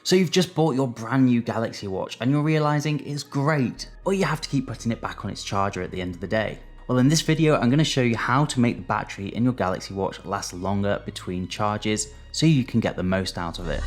So you've just bought your brand new Galaxy Watch and you're realizing it's great, but you have to keep putting it back on its charger at the end of the day. Well, in this video, I'm going to show you how to make the battery in your Galaxy Watch last longer between charges so you can get the most out of it.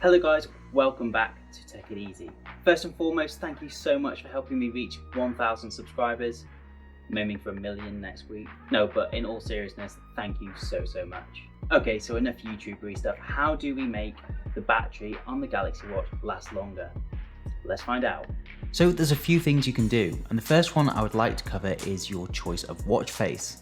Hello guys, welcome back to Take It Easy. First and foremost, thank you so much for helping me reach 1,000 subscribers. I'm aiming for 1 million next week. No, but in all seriousness, thank you so much. Okay, so enough YouTubery stuff. How do we make the battery on the Galaxy Watch last longer? Let's find out. So there's a few things you can do, and the first one I would like to cover is your choice of watch face.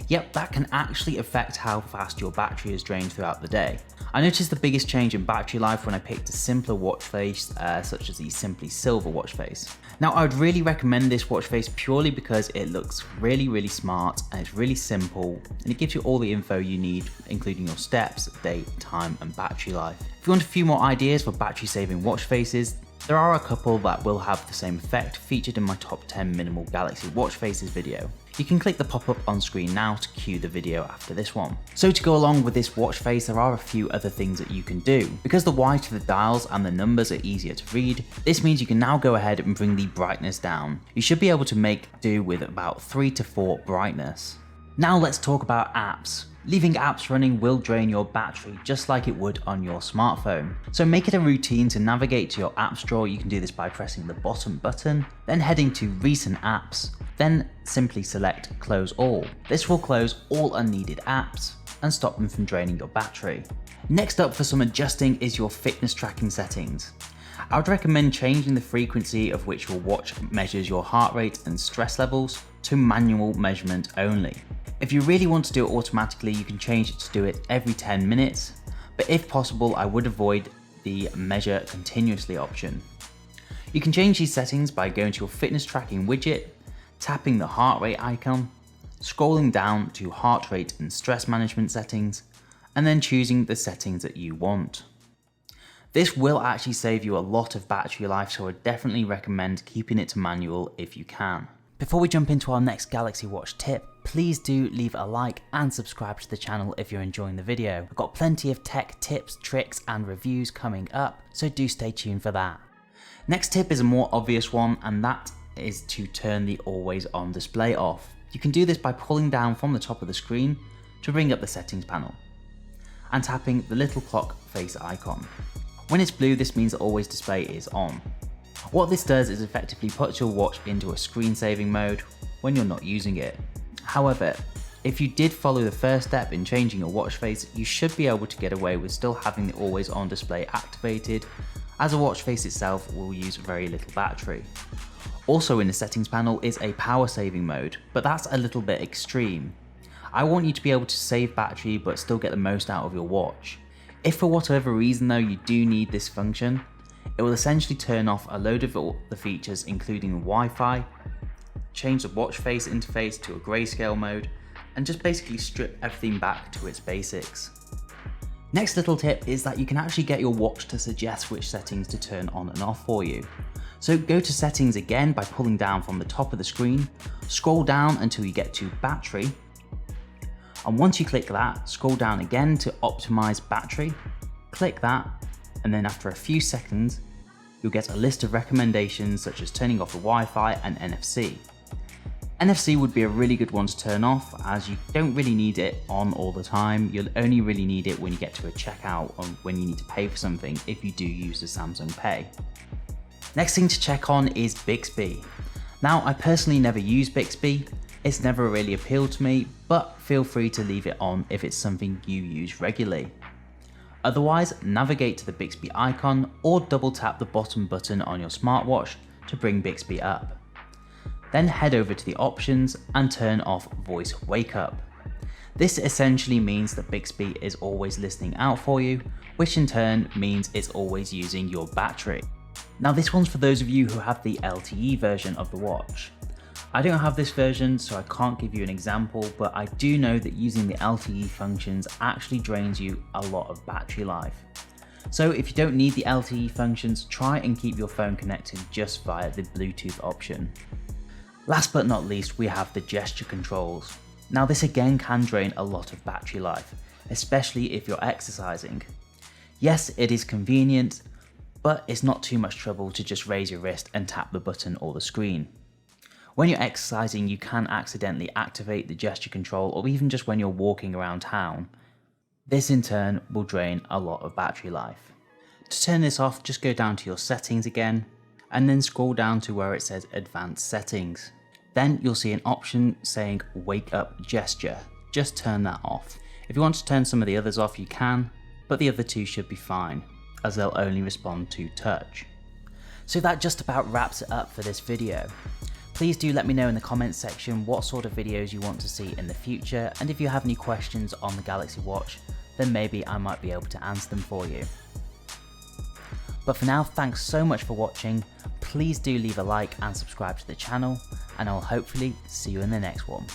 Yep, that can actually affect how fast your battery is drained throughout the day. I noticed the biggest change in battery life when I picked a simpler watch face, such as the Simply Silver watch face. Now, I would really recommend this watch face purely because it looks really smart and it's really simple, and it gives you all the info you need, including your steps, date, time, and battery life. If you want a few more ideas for battery saving watch faces, there are a couple that will have the same effect featured in my top 10 minimal Galaxy watch faces video. You can click the pop-up on screen now to cue the video after this one. So to go along with this watch face, there are a few other things that you can do. Because the white of the dials and the numbers are easier to read, this means you can now go ahead and bring the brightness down. You should be able to make do with about 3 to 4 brightness. Now let's talk about apps. Leaving apps running will drain your battery just like it would on your smartphone. So make it a routine to navigate to your apps drawer. You can do this by pressing the bottom button, then heading to recent apps, then simply select close all. This will close all unneeded apps and stop them from draining your battery. Next up for some adjusting is your fitness tracking settings. I would recommend changing the frequency of which your watch measures your heart rate and stress levels to manual measurement only. If you really want to do it automatically, you can change it to do it every 10 minutes, but if possible, I would avoid the measure continuously option. You can change these settings by going to your fitness tracking widget, tapping the heart rate icon, scrolling down to heart rate and stress management settings, and then choosing the settings that you want. This will actually save you a lot of battery life, so I definitely recommend keeping it to manual if you can. Before we jump into our next Galaxy Watch tip, please do leave a like and subscribe to the channel if you're enjoying the video. I've got plenty of tech tips, tricks and reviews coming up, so do stay tuned for that. Next tip is a more obvious one, and that is to turn the always on display off. You can do this by pulling down from the top of the screen to bring up the settings panel and tapping the little clock face icon. When it's blue, this means the always display is on. What this does is effectively puts your watch into a screen saving mode when you're not using it. However, if you did follow the first step in changing your watch face, you should be able to get away with still having the always on display activated, as a watch face itself will use very little battery. Also in the settings panel is a power saving mode, but that's a little bit extreme. I want you to be able to save battery but still get the most out of your watch. If for whatever reason though you do need this function, it will essentially turn off a load of all the features including Wi-Fi, change the watch face interface to a grayscale mode, and just basically strip everything back to its basics. Next little tip is that you can actually get your watch to suggest which settings to turn on and off for you. So go to settings again by pulling down from the top of the screen, scroll down until you get to battery, and once you click that, scroll down again to optimize battery, click that, and then after a few seconds, you'll get a list of recommendations such as turning off the Wi-Fi and NFC. NFC would be a really good one to turn off, as you don't really need it on all the time. You'll only really need it when you get to a checkout or when you need to pay for something if you do use the Samsung Pay. Next thing to check on is Bixby. Now, I personally never use Bixby. It's never really appealed to me, but feel free to leave it on if it's something you use regularly. Otherwise, navigate to the Bixby icon or double tap the bottom button on your smartwatch to bring Bixby up. Then head over to the options and turn off voice wake up. This essentially means that Bixby is always listening out for you, which in turn means it's always using your battery. Now this one's for those of you who have the LTE version of the watch. I don't have this version, so I can't give you an example, but I do know that using the LTE functions actually drains you a lot of battery life. So if you don't need the LTE functions, try and keep your phone connected just via the Bluetooth option. Last but not least, we have the gesture controls. Now this again can drain a lot of battery life, especially if you're exercising. Yes, it is convenient, but it's not too much trouble to just raise your wrist and tap the button or the screen. When you're exercising, you can accidentally activate the gesture control, or even just when you're walking around town. This in turn will drain a lot of battery life. To turn this off, just go down to your settings again, and then scroll down to where it says advanced settings. Then you'll see an option saying wake up gesture. Just turn that off. If you want to turn some of the others off, you can, but the other two should be fine, as they'll only respond to touch. So that just about wraps it up for this video. Please do let me know in the comments section what sort of videos you want to see in the future, and if you have any questions on the Galaxy Watch, then maybe I might be able to answer them for you. But for now, thanks so much for watching. Please do leave a like and subscribe to the channel, and I'll hopefully see you in the next one.